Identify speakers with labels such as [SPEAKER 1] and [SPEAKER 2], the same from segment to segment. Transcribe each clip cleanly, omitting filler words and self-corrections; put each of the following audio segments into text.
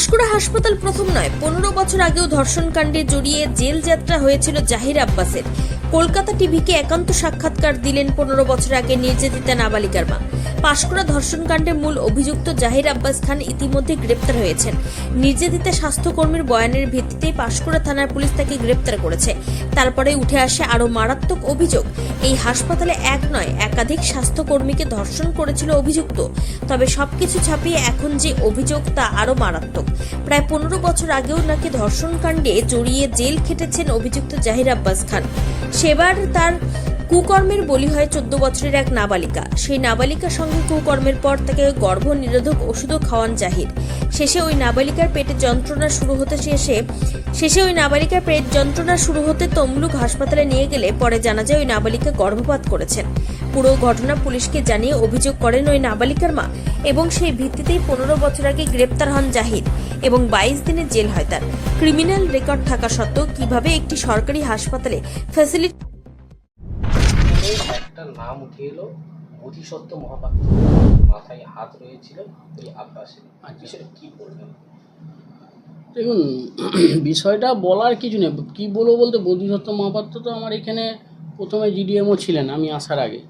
[SPEAKER 1] পাঁশকুড়া হাসপাতাল প্রথম নয়, 15 বছর আগেও ধর্ষণকাণ্ডে জড়িয়ে জেল যাত্রা হয়েছিল জাহির আব্বাসের। কলকাতা টিভিকে একান্ত সাক্ষাৎকার দিলেন 15 বছর আগে নির্যাতিতা নাবালিকার মা। পাঁশকুড়া ধর্ষণকাণ্ডে মূল অভিযুক্ত জাহির আব্বাস খান ইতিমধ্যে গ্রেপ্তার হয়েছেন। নির্যাতিতা স্বাস্থ্যকর্মীর বয়ানের ভিত্তিতে পাঁশকুড়া থানার পুলিশ তাকে গ্রেপ্তার করেছে। তারপরে উঠে আসে আরও মারাত্মক অভিযোগ। এই হাসপাতালে এক নয়, একাধিক স্বাস্থ্যকর্মীকে ধর্ষণ করেছিল অভিযুক্ত। তবে সবকিছু ছাপিয়ে এখন যে অভিযোগ তা আরও মারাত্মক। প্রায় 15 বছর আগেও নাকি ধর্ষণকাণ্ডে জড়িয়ে জেল খেটেছেন অভিযুক্ত জাহির আব্বাস খান। সেবার তার কুকর্মের বলি হয় 14 বছরের এক নাবালিকা। সেই নাবালিকার সঙ্গে কুকর্মের পর তাকে গর্ভ নিরোধক ওষুধও খাওয়ান জাহির। শেষে ওই নাবালিকার পেট যন্ত্রণা শুরু হতে তমলুক হাসপাতালে নিয়ে গেলে পরে জানা যায় ওই নাবালিকা গর্ভপাত করেছেন। পুরো ঘটনা পুলিশকে জানিয়ে অভিযোগ করেন ওই নাবালিকার মা এবং সেই ভিত্তিতেই 15 বছর আগে গ্রেপ্তার হন জাহির এবং 22 দিনের জেল হয় তার। ক্রিমিনাল রেকর্ড থাকা সত্ত্বেও কিভাবে একটি সরকারি হাসপাতালে ফ্যাসিলিটি
[SPEAKER 2] একটা নাম উঠে এলো, বোধিসত্ত্ব মহাপাত্র মাথায় হাত রয়েছিল ওই আব্বাসের। বিষয়টা কি বলবেন?
[SPEAKER 3] দেখুন, বিষয়টা বলার কিছু নেই, কী বলবো বলতে, বোধিসত্ত্ব মহাপাত্র তো আমার এখানে প্রথমে জিডিএমও ছিলেন আমি আসার আগে।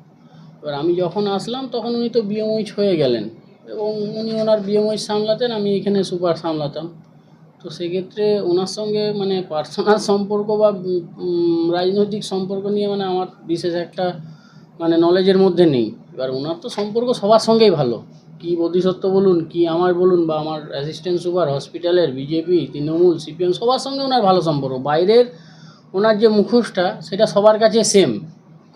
[SPEAKER 3] এবার আমি যখন আসলাম তখন উনি তো বিএমওইচ হয়ে গেলেন এবং উনি ওনার বিএমওইচ সামলাতেন, আমি এখানে সুপার সামলাতাম। তো সেক্ষেত্রে ওনার সঙ্গে মানে পার্সোনাল সম্পর্ক বা রাজনৈতিক সম্পর্ক নিয়ে মানে আমার বিশেষ একটা মানে নলেজের মধ্যে নেই। এবার ওনার তো সম্পর্ক সবার সঙ্গেই ভালো, কি বোধিসত্ত্ব বলুন, কি আমার বলুন, বা আমার অ্যাসিস্ট্যান্ট সুপার হসপিটালের, বিজেপি, তৃণমূল, সিপিএম সবার সঙ্গে ওনার ভালো সম্পর্ক। বাইরের ওনার যে মুখোশটা সেটা সবার কাছে সেম,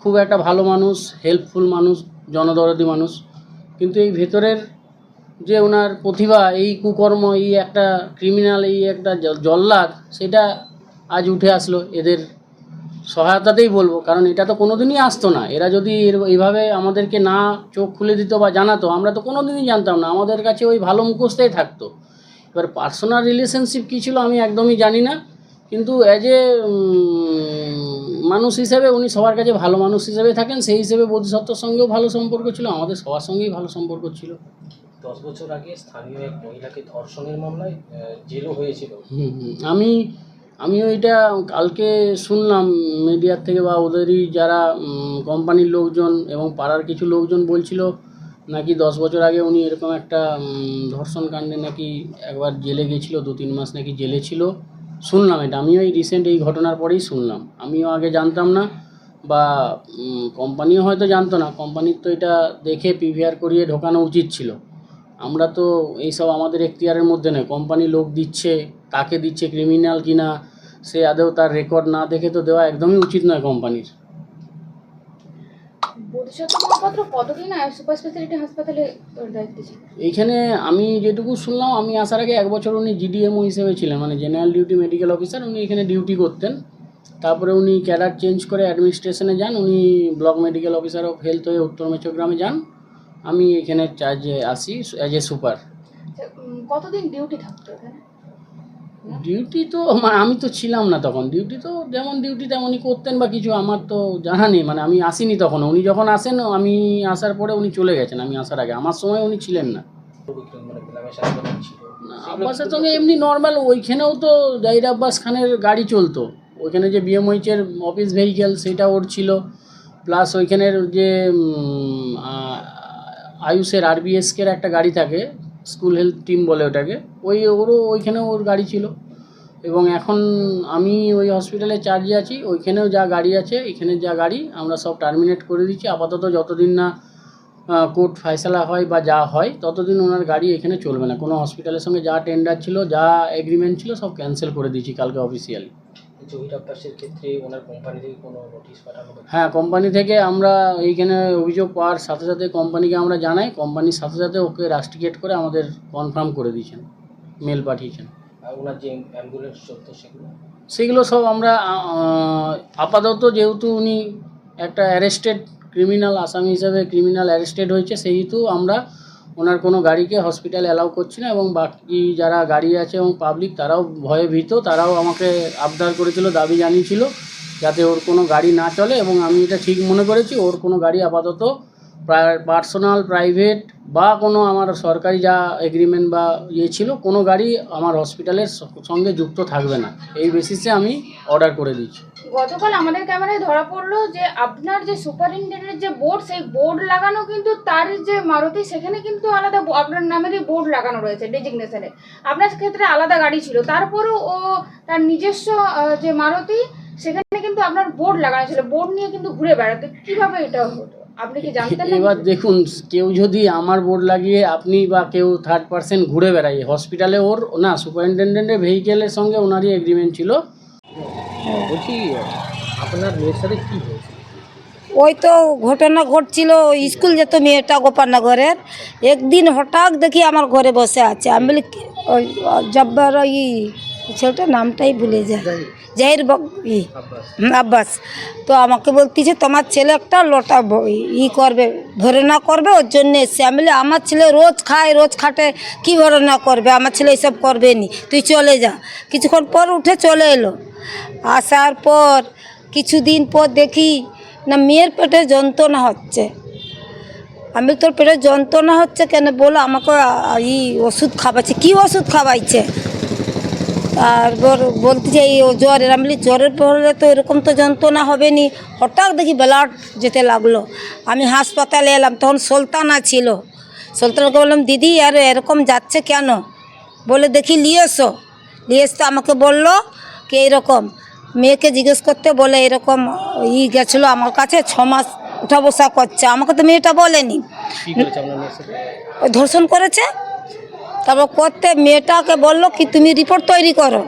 [SPEAKER 3] খুব একটা ভালো মানুষ, হেল্পফুল মানুষ, জনদরদি মানুষ। কিন্তু এই ভেতরের যে ওনার প্রতিভা, এই কুকর্ম, এই একটা ক্রিমিনাল, এই একটা জল্লাদ, সেটা আজ উঠে আসলো এদের সহায়তাতেই বলবো। কারণ এটা তো কোনোদিনই আসতো না। এরা যদি এইভাবে আমাদেরকে না চোখ খুলে দিত বা জানাতো, আমরা তো কোনোদিনই জানতাম না। আমাদের কাছে ওই ভালো মুখোশটাই থাকতো। এবার পার্সোনাল রিলেশনশিপ কী ছিল আমি একদমই জানি না, কিন্তু অ্যাজ এ মানুষ হিসেবে উনি সবার কাছে ভালো মানুষ হিসেবে থাকেন। সেই হিসেবে বোধিসত্ত্বর সঙ্গেও ভালো সম্পর্ক ছিল, আমাদের সবার সঙ্গেই ভালো সম্পর্ক ছিল।
[SPEAKER 2] 10 বছর আগে স্থানীয় এক মহিলাকে ধর্ষণের মামলায় জেলও হয়েছিল।
[SPEAKER 3] আমিও এটা কালকে শুনলাম মিডিয়ার থেকে, বা ওদেরই যারা কোম্পানির লোকজন এবং পাড়ার কিছু লোকজন বলছিল নাকি 10 বছর আগে উনি এরকম একটা ধর্ষণ কাণ্ডে নাকি একবার জেলে গেছিলো, 2-3 মাস নাকি জেলে ছিল। শুনলাম এটা, আমিও এই রিসেন্ট এই ঘটনার পরেই শুনলাম। আমিও আগে জানতাম না, বা কোম্পানিও হয়তো জানতো না। কোম্পানির তো এটা দেখে পিভিআর করিয়ে ঢোকানো উচিত ছিল। আমরা তো এইসব আমাদের এখতিয়ারের মধ্যে নয়। কোম্পানি লোক দিচ্ছে, কাকে দিচ্ছে, ক্রিমিনাল কিনা, সে আদৌ তার রেকর্ড না দেখে তো দেওয়া একদমই উচিত নয় কোম্পানির।
[SPEAKER 4] বোধিসত্ত্ব মহাপাত্র কতদিন সুপার স্পেশালিটি হাসপাতালে দায়িত্বে ছিলেন?
[SPEAKER 3] এইখানে আমি যেটুকু শুনলাম, আমি আসার আগে 1 বছর উনি জিডিএমও হিসেবে ছিলেন, মানে জেনারেল ডিউটি মেডিকেল অফিসার। উনি এখানে ডিউটি করতেন। তারপরে উনি ক্যাডার চেঞ্জ করে অ্যাডমিনিস্ট্রেশনে যান। উনি block medical officer of health হয়ে উত্তর মেচগ্রামে যান। আমি এখানে চার্জে আসি অ্যাজ এ সুপার।
[SPEAKER 4] কতদিন ডিউটি থাকতো এখানে?
[SPEAKER 3] ডিউটি তো আমি তো ছিলাম না তখন। ডিউটি তো যেমন ডিউটি তেমনই করতেন বা কিছু, আমার তো জানা নেই। মানে আমি আসিনি তখন। উনি যখন আসেন, আমি আসার পরে উনি চলে গেছেন। আমি আসার আগে, আমার সময় উনি ছিলেন না।
[SPEAKER 2] মানে মেলামেশার কথা ছিল
[SPEAKER 3] না, আব্বাসের সঙ্গে এমনি নর্মাল। ওইখানেও তো জাহির আব্বাস খানের গাড়ি চলতো। ওইখানে যে বিএমওইচের অফিস ভেহিকেল সেটা ওর ছিল, প্লাস ওইখানের যে আয়ুষের আরবিএসকের একটা গাড়ি থাকে, স্কুল হেলথ টিম বলে ওটাকে, ওরও ওইখানে ওর গাড়ি ছিল। এবং এখন আমি ওই হসপিটালে চার্জে আছি। ওইখানেও যা গাড়ি আছে, এখানে যা গাড়ি, আমরা সব টার্মিনেট করে দিচ্ছি আপাতত। যতদিন না কোর্ট ফয়সালা হয় বা যা হয়, ততদিন ওনার গাড়ি এখানে চলবে না। কোনো হসপিটালের সঙ্গে যা টেন্ডার ছিল, যা এগ্রিমেন্ট ছিল, সব ক্যান্সেল করে দিয়েছি কালকে অফিসিয়ালি।
[SPEAKER 2] জহির আব্বাসের ক্ষেত্রে ওনার কোম্পানি থেকে কোনো নোটিশ পাঠানো হয়েছে?
[SPEAKER 3] হ্যাঁ, কোম্পানি থেকে আমরা এইখানে অভিযোগ পাওয়ার সাথে সাথে কোম্পানিকে আমরা জানাই। কোম্পানির সাথে সাথে ওকে রাস্টিকেট করে আমাদের কনফার্ম করে দিয়েছেন, মেল পাঠিয়েছেন।
[SPEAKER 2] আর ওনার যে অ্যাম্বুলেন্স চলতো
[SPEAKER 3] সেগুলো সব আমরা আপাতত, যেহেতু উনি একটা অ্যারেস্টেড ক্রিমিনাল আসামি হিসাবে ক্রিমিনাল অ্যারেস্টেড হয়েছে, সেহেতু আমরা ওনার কোনো গাড়িকে হসপিটালে অ্যালাউ করছি না। এবং বাকি যারা গাড়ি আছে এবং পাবলিক, তারাও ভয়ে ভীত। তারাও আমাকে আবদার করেছিল, দাবি জানিয়েছিল যাতে ওর কোনো গাড়ি না চলে। এবং আমি এটা ঠিক মনে করেছি, ওর কোনো গাড়ি আপাতত পার্সোনাল, প্রাইভেট, বা কোনো আমার সরকারি যা এগ্রিমেন্ট বা ইয়ে ছিল, কোনো গাড়ি আমার হসপিটালের সঙ্গে যুক্ত থাকবে না, এই বেসিসে আমি অর্ডার করে দিচ্ছি।
[SPEAKER 4] গতকাল আমাদের ক্যামেরায় ধরা পড়লো যে আপনার যে সুপারিনটেন্ডেন্টের যে বোর্ড, সেই বোর্ড লাগানো কিন্তু তার যে মারুতি, সেখানে কিন্তু আলাদা আপনার নামেরই বোর্ড লাগানো রয়েছে ডেজিগনেশনে। আপনার ক্ষেত্রে আলাদা গাড়ি ছিল, তারপরেও ও তার নিজস্ব যে মারুতি, সেখানে কিন্তু আপনার বোর্ড লাগানো ছিল, বোর্ড নিয়ে কিন্তু ঘুরে বেড়াতো। কিভাবে এটা হতো আপনি কি জানতেন না?
[SPEAKER 3] এবার দেখুন, কেউ যদি আমার বোর্ড লাগিয়ে আপনি বা কেউ থার্ড পার্সন ঘুরে বেড়ায় হসপিটালে, ওর না সুপারিনটেন্ডেন্টের ভেহিকেলের সঙ্গে ওনারই এগ্রিমেন্ট ছিল।
[SPEAKER 2] বলছি আপনার মেয়ের সাথে কি হয়েছে?
[SPEAKER 5] ওই তো ঘটনা ঘটছিল, স্কুল যেত মেয়েটা গোপালনগরের, একদিন হঠাৎ দেখি আমার ঘরে বসে আছে। আমি বলি ওই জব্বার ছেলেটার নামটাই ভুলে যায়, জাহির আব্বাস। তো আমাকে বলতেছে তোমার ছেলে একটা লোটা করবে, ভরনা করবে, ওর জন্য এসছে। আমি বলি আমার ছেলে রোজ খায়, রোজ খাটে, কি ভরনা করবে, আমার ছেলে এসব করবে নি, তুই চলে যা। কিছুক্ষণ পর উঠে চলে এলো। আসার পর কিছুদিন পর দেখি না মেয়ের পেটে যন্ত্রণা হচ্ছে। আমি তোর পেটে যন্ত্রণা হচ্ছে কেন, বলো আমাকে ওষুধ খাওয়াচ্ছে। কি ওষুধ খাওয়াইছে? আর বলতেছে এই জ্বরের। আমি বলি জ্বরের পড়লে তো এরকম তো যন্ত্রণা হবে নি। হঠাৎ দেখি ব্লাড যেতে লাগলো। আমি হাসপাতালে এলাম, তখন সুলতানা ছিল। সুলতানকে বললাম দিদি আর এরকম যাচ্ছে কেন? বলে দেখি নিয়ে এসো। নিয়ে এসতে আমাকে বললো কি এইরকম, মেয়েকে জিজ্ঞেস করতে, বলে এরকম গেছিলো আমার কাছে, 6 মাস উঠা বসা করছে। আমাকে তো মেয়েটা বলেনি। ওই ধর্ষণ করেছে। তারপর করতে মেয়েটাকে বললো কি তুমি রিপোর্ট তৈরি করো,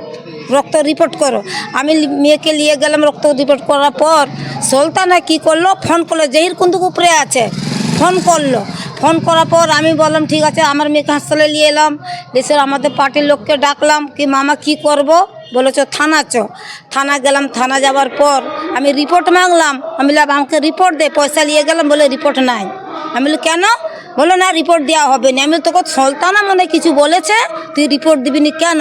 [SPEAKER 5] রক্ত রিপোর্ট করো। আমি মেয়েকে নিয়ে গেলাম, রক্ত রিপোর্ট করার পর সুলতানা কী করলো, ফোন করলো, জহির কুন্দুক উপরে আছে, ফোন করলো। ফোন করার পর আমি বললাম ঠিক আছে, আমার মেয়েকে হাসপাতালে নিয়ে এলাম। এসে আমাদের পার্টির লোককে ডাকলাম কি মামা কি করব, বলেছ থানা চ। থানা গেলাম, থানা যাওয়ার পর আমি রিপোর্ট মাগলাম। আমি বললাম আমাকে রিপোর্ট দে, পয়সা নিয়ে গেলাম, বলে রিপোর্ট নাই। আমি বলি কেন? বলো না রিপোর্ট দেওয়া হবে না। আমি তোকে সুলতানা মনে কিছু বলেছে, তুই রিপোর্ট দিবি নি কেন?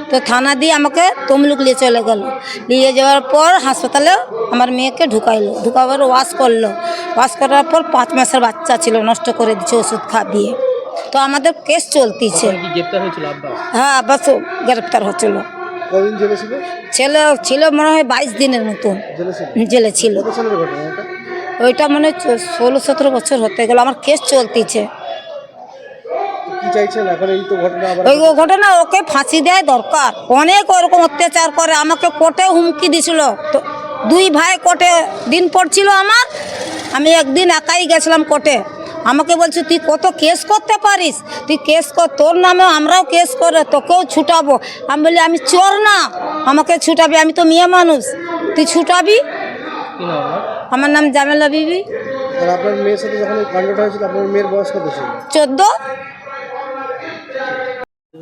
[SPEAKER 5] তো থানা দিয়ে আমাকে তমলুক নিয়ে চলে গেল। নিয়ে যাওয়ার পর হাসপাতালে আমার মেয়েকে ঢুকাবার ওয়াশ করলো। ওয়াশ করার পর 5 মাসের বাচ্চা ছিল, নষ্ট করে দিচ্ছে ওষুধ খাইয়ে। তো আমাদের কেস চলতিছে।
[SPEAKER 2] গ্রেপ্তার হয়েছিল আব্বাস?
[SPEAKER 5] হ্যাঁ আব্বাসও গ্রেপ্তার হচ্ছিল।
[SPEAKER 6] কদিন জেলে ছিল?
[SPEAKER 5] ছেলে ছিল মনে হয় 22 দিনের মতন জেলে ছিল।
[SPEAKER 6] কত সালের ঘটনা এটা?
[SPEAKER 5] ওইটা মনে হয় 16-17 বছর হতে গেল। আমার কেস চলতিছে।
[SPEAKER 6] কি চাইছেন এখন? এই তো ঘটনা আবার
[SPEAKER 5] ওই ঘটনা, ওকে ফাঁসি দেয় দরকার। অনেক ওরকম অত্যাচার করে, আমাকে কোর্টে হুমকি দিছিল। তো 2 ভাই কোর্টে দিন পড়ছিল আমার। আমি একদিন একাই গেছিলাম কোর্টে। আমাকে বলছে তুই কত কেস করতে পারিস, তুই কেস কর, তোর নামে আমরাও কেস করে তোকেও ছুটাবো। আমি বলি আমি চোর না, আমাকে ছুটাবি, আমি তো মেয়ে মানুষ, তুই ছুটাবি। আমার নাম জামেলা বিবি।
[SPEAKER 6] আর আপনার মেয়ের সাথে যখন এই কাণ্ডটা হয়েছিল, আপনার মেয়ের বয়স কত ছিল?
[SPEAKER 5] 14।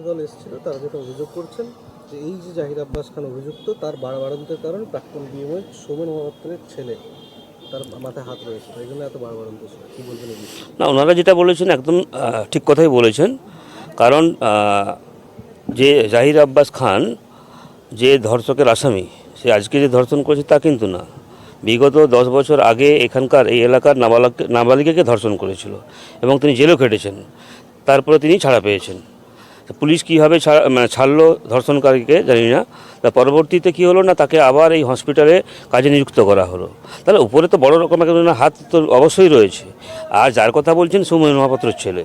[SPEAKER 6] দল এসেছিল, তারা যেটা অভিযোগ করছেন যে এই যে জাহির আব্বাস খান অভিযুক্ত, তার বাড়াবাড়ন্তের কারণে প্রাক্তন বিএমও সৌমেন মহাপাত্রের ছেলে, তার মাথায় হাত রয়েছে, এই জন্য এত বাড়াবাড়ন্ত ছিল। কী বলবেন এই বিষয়ে?
[SPEAKER 7] না, ওনারা যেটা বলেছেন একদম ঠিক কথাই বলেছেন। কারণ যে জাহির আব্বাস খান যে ধর্ষকের আসামি, সে আজকে যে ধর্ষণ করেছে তা কিন্তু না। বিগত 10 বছর আগে এখানকার এই এলাকার নাবালিকাকে ধর্ষণ করেছিল এবং তিনি জেলেও কেটেছেন। তারপরে তিনি ছাড়া পেয়েছেন। পুলিশ কীভাবে ছাড়লো ধর্ষণকারীকে জানি না। তা পরবর্তীতে কী হলো না, তাকে আবার এই হসপিটালে কাজে নিযুক্ত করা হলো। তাহলে উপরে তো বড় রকম একটা হাত তো অবশ্যই রয়েছে। আর যার কথা বলছেন সৌমেন মহাপাত্রের ছেলে,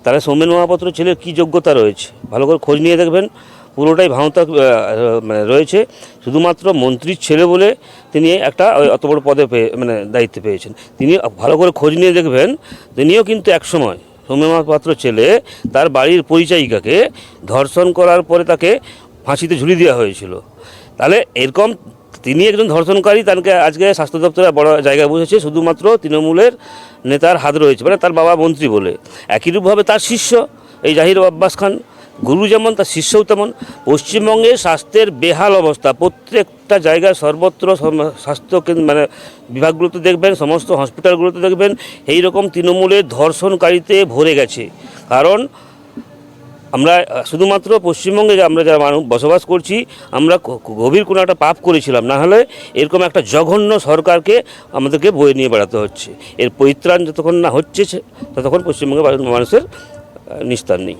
[SPEAKER 7] তাহলে সৌমেন মহাপাত্রের ছেলের কী যোগ্যতা রয়েছে ভালো করে খোঁজ নিয়ে দেখবেন। পুরোটাই ভাঙতা রয়েছে। শুধুমাত্র মন্ত্রীর ছেলে বলে তিনি একটা অত বড় পদে দায়িত্ব পেয়েছেন। তিনি ভালো করে খোঁজ নিয়ে দেখবেন, তিনিও কিন্তু একসময় সৌমেন মহাপাত্র ছেলে তার বাড়ির পরিচায়িকাকে ধর্ষণ করার পরে তাকে ফাঁসিতে ঝুলিয়ে দেওয়া হয়েছিল। তাহলে এরকম তিনি একজন ধর্ষণকারী, তাকে আজকে স্বাস্থ্য দপ্তরে বড় জায়গায় বসেছে, শুধুমাত্র তৃণমূলের নেতার হাত রয়েছে, মানে তার বাবা মন্ত্রী বলে। একইরূপভাবে তার শিষ্য এই জাহির আব্বাস খান, গুরু যেমন তার শিষ্যও তেমন। পশ্চিমবঙ্গে স্বাস্থ্যের বেহাল অবস্থা, প্রত্যেকটা জায়গায় সর্বত্র স্বাস্থ্য বিভাগগুলোতে দেখবেন, সমস্ত হসপিটালগুলোতে দেখবেন এই রকম তৃণমূলের ধর্ষণকারীতে ভরে গেছে। কারণ আমরা শুধুমাত্র পশ্চিমবঙ্গে আমরা যারা মানুষ বসবাস করছি, আমরা গভীর কোনো একটা পাপ করেছিলাম, না হলে এরকম একটা জঘন্য সরকারকে আমাদেরকে বয়ে নিয়ে বেড়াতে হচ্ছে। এর পরিত্রাণ যতক্ষণ না হচ্ছে ততক্ষণ পশ্চিমবঙ্গের মানুষের নিস্তার নেই।